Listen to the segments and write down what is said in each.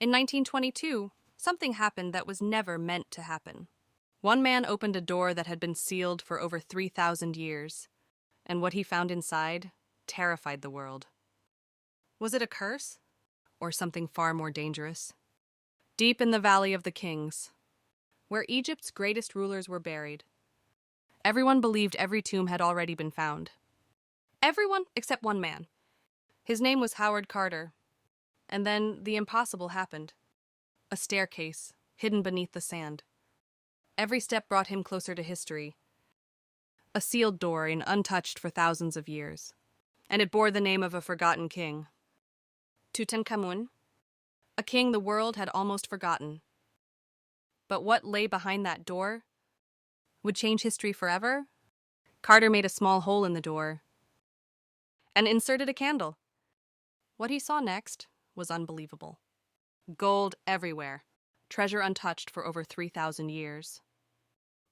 In 1922, something happened that was never meant to happen. One man opened a door that had been sealed for over 3,000 years, and what he found inside terrified the world. Was it a curse? Or something far more dangerous? Deep in the Valley of the Kings, where Egypt's greatest rulers were buried, everyone believed every tomb had already been found. Everyone except one man. His name was Howard Carter. And then the impossible happened. A staircase, hidden beneath the sand. Every step brought him closer to history. A sealed door untouched for thousands of years. And it bore the name of a forgotten king. Tutankhamun, a king the world had almost forgotten. But what lay behind that door would change history forever? Carter made a small hole in the door and inserted a candle. What he saw next was unbelievable. Gold everywhere, treasure untouched for over 3,000 years.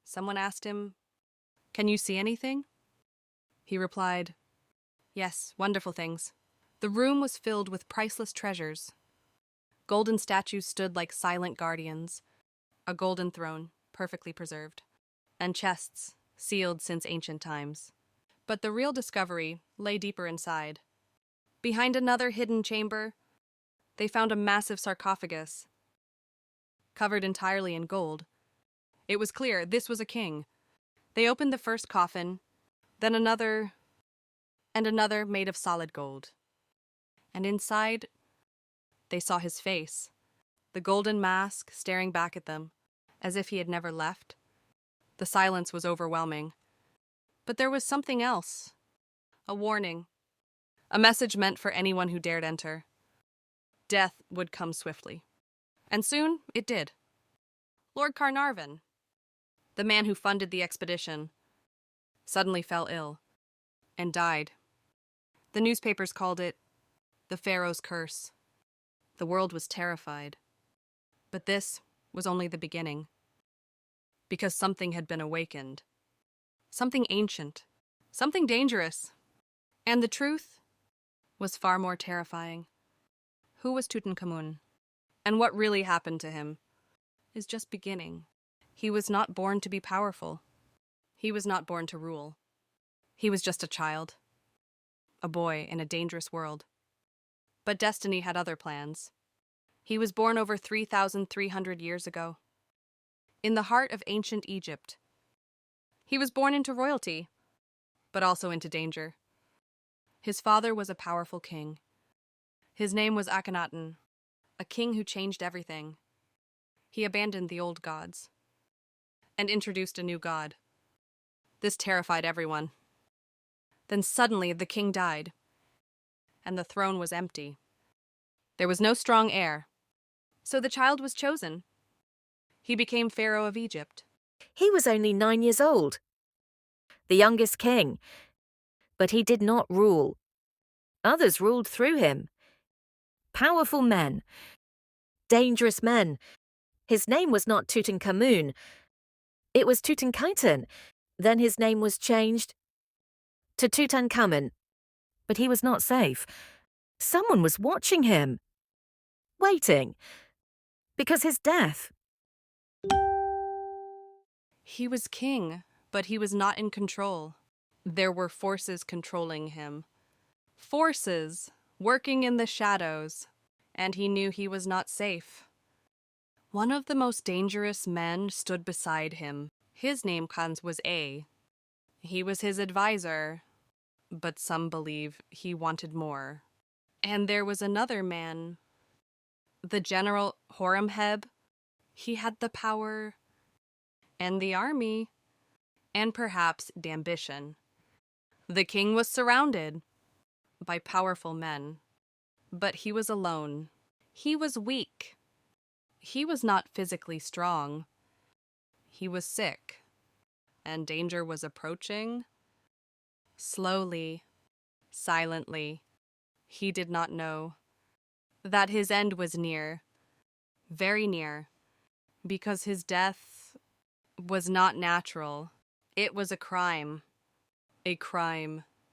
Someone asked him, "Can you see anything?" He replied, "Yes, wonderful things." The room was filled with priceless treasures. Golden statues stood like silent guardians, a golden throne, perfectly preserved, and chests, sealed since ancient times. But the real discovery lay deeper inside. Behind another hidden chamber, they found a massive sarcophagus, covered entirely in gold. It was clear this was a king. They opened the first coffin, then another, and another made of solid gold. And inside, they saw his face, the golden mask staring back at them, as if he had never left. The silence was overwhelming. But there was something else. A warning. A message meant for anyone who dared enter. Death would come swiftly. And soon it did. Lord Carnarvon, the man who funded the expedition, suddenly fell ill and died. The newspapers called it the Pharaoh's curse. The world was terrified. But this was only the beginning. Because something had been awakened. Something ancient. Something dangerous. And the truth was far more terrifying. Who was Tutankhamun? And what really happened to him is just beginning. He was not born to be powerful. He was not born to rule. He was just a child. A boy in a dangerous world. But destiny had other plans. He was born over 3,300 years ago. In the heart of ancient Egypt. He was born into royalty, but also into danger. His father was a powerful king. His name was Akhenaten, a king who changed everything. He abandoned the old gods and introduced a new god. This terrified everyone. Then suddenly the king died, and the throne was empty. There was no strong heir, so the child was chosen. He became Pharaoh of Egypt. He was only 9 years old, the youngest king, but he did not rule. Others ruled through him. Powerful men, dangerous men. His name was not Tutankhamun. It was Tutankhaten. Then his name was changed to Tutankhamun. But he was not safe. Someone was watching him, waiting, because his death. He was king, but he was not in control. There were forces controlling him. Forces working in the shadows, and he knew he was not safe. One of the most dangerous men stood beside him. His name was A. He was his advisor, but some believe he wanted more. And there was another man, the General Horemheb. He had the power and the army, and perhaps ambition. The king was surrounded by powerful men, but he was alone. He was weak. He was not physically strong. He was sick, and danger was approaching. Slowly, silently, he did not know that his end was near, very near, because his death was not natural. It was a crime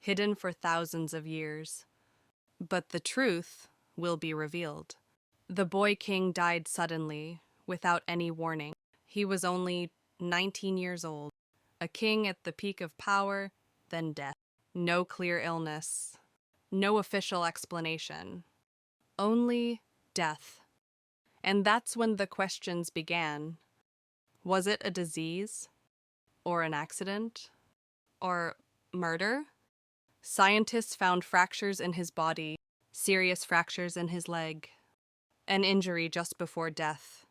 hidden for thousands of years. But the truth will be revealed. The boy king died suddenly, without any warning. He was only 19 years old, a king at the peak of power, then death. No clear illness, no official explanation, only death. And that's when the questions began. Was it a disease? Or an accident? Or murder? Scientists found fractures in his body, serious fractures in his leg, an injury just before death.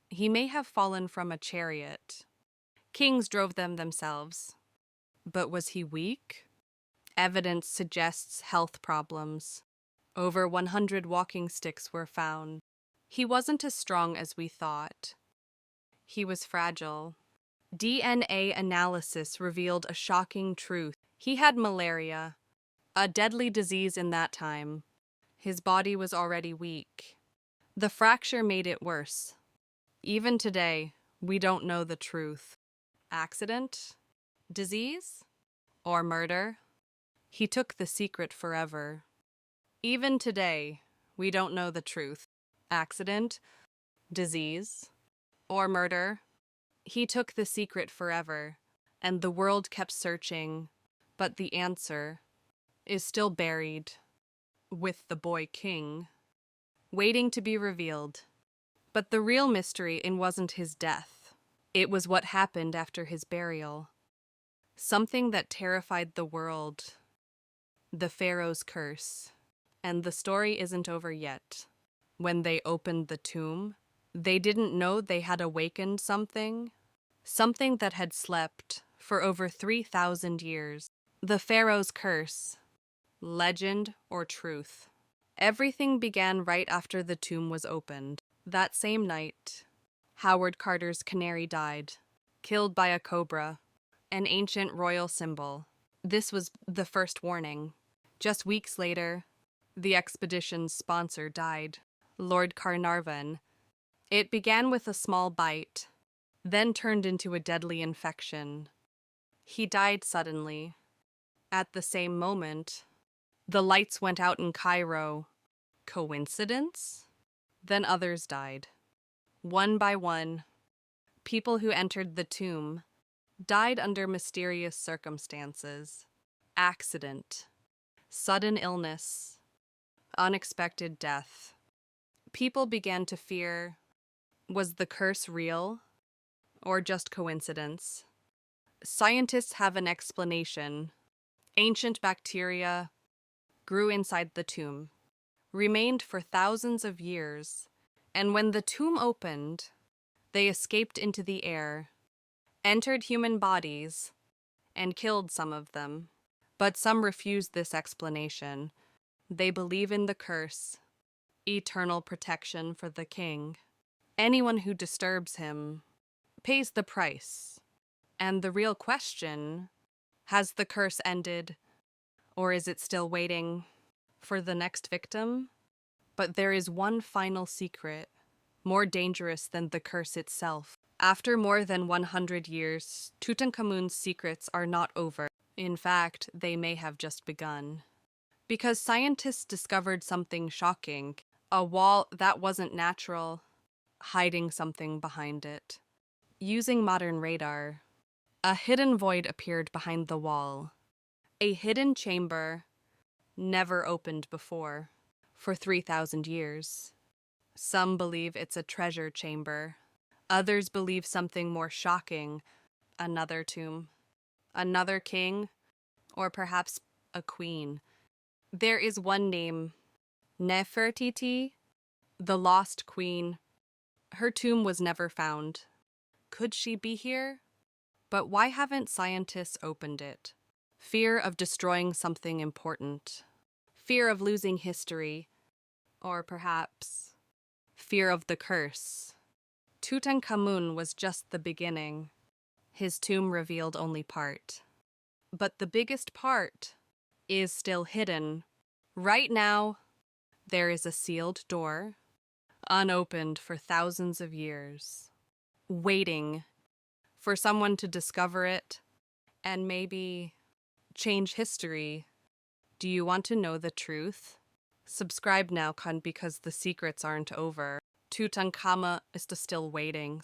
He may have fallen from a chariot. Kings drove them themselves. But was he weak? Evidence suggests health problems. Over 100 walking sticks were found. He wasn't as strong as we thought. He was fragile. DNA analysis revealed a shocking truth. He had malaria, a deadly disease in that time. His body was already weak. The fracture made it worse. Even today, we don't know the truth. Accident? Disease? Or murder? He took the secret forever. Even today, we don't know the truth. Accident? Disease? Or murder? He took the secret forever, and the world kept searching, but the answer is still buried with the boy king, waiting to be revealed. But the real mystery wasn't his death. It was what happened after his burial. Something that terrified the world. The Pharaoh's curse. And the story isn't over yet. When they opened the tomb, they didn't know they had awakened something that had slept for over 3,000 years. The Pharaoh's curse. Legend or truth. Everything began right after the tomb was opened. That same night, Howard Carter's canary died, killed by a cobra, an ancient royal symbol. This was the first warning. Just weeks later, the expedition's sponsor died, Lord Carnarvon. It began with a small bite, then turned into a deadly infection. He died suddenly. At the same moment, the lights went out in Cairo. Coincidence? Then others died. One by one, people who entered the tomb died under mysterious circumstances. Accident, sudden illness, unexpected death. People began to fear, was the curse real or just coincidence? Scientists have an explanation. Ancient bacteria grew inside the tomb, remained for thousands of years, and when the tomb opened, they escaped into the air, entered human bodies, and killed some of them. But some refuse this explanation. They believe in the curse, eternal protection for the king. Anyone who disturbs him pays the price. And the real question, has the curse ended, or is it still waiting for the next victim? But there is one final secret, more dangerous than the curse itself. After more than 100 years, Tutankhamun's secrets are not over. In fact, they may have just begun. Because scientists discovered something shocking, a wall that wasn't natural, hiding something behind it. Using modern radar, a hidden void appeared behind the wall. A hidden chamber never opened before, for 3,000 years. Some believe it's a treasure chamber. Others believe something more shocking, another tomb, another king, or perhaps a queen. There is one name, Nefertiti, the lost queen. Her tomb was never found. Could she be here? But why haven't scientists opened it? Fear of destroying something important. Fear of losing history. Or perhaps fear of the curse. Tutankhamun was just the beginning. His tomb revealed only part. But the biggest part is still hidden. Right now, there is a sealed door, unopened for thousands of years, waiting for someone to discover it and maybe change history. Do you want to know the truth? Subscribe now, because the secrets aren't over. Tutankhamun is still waiting.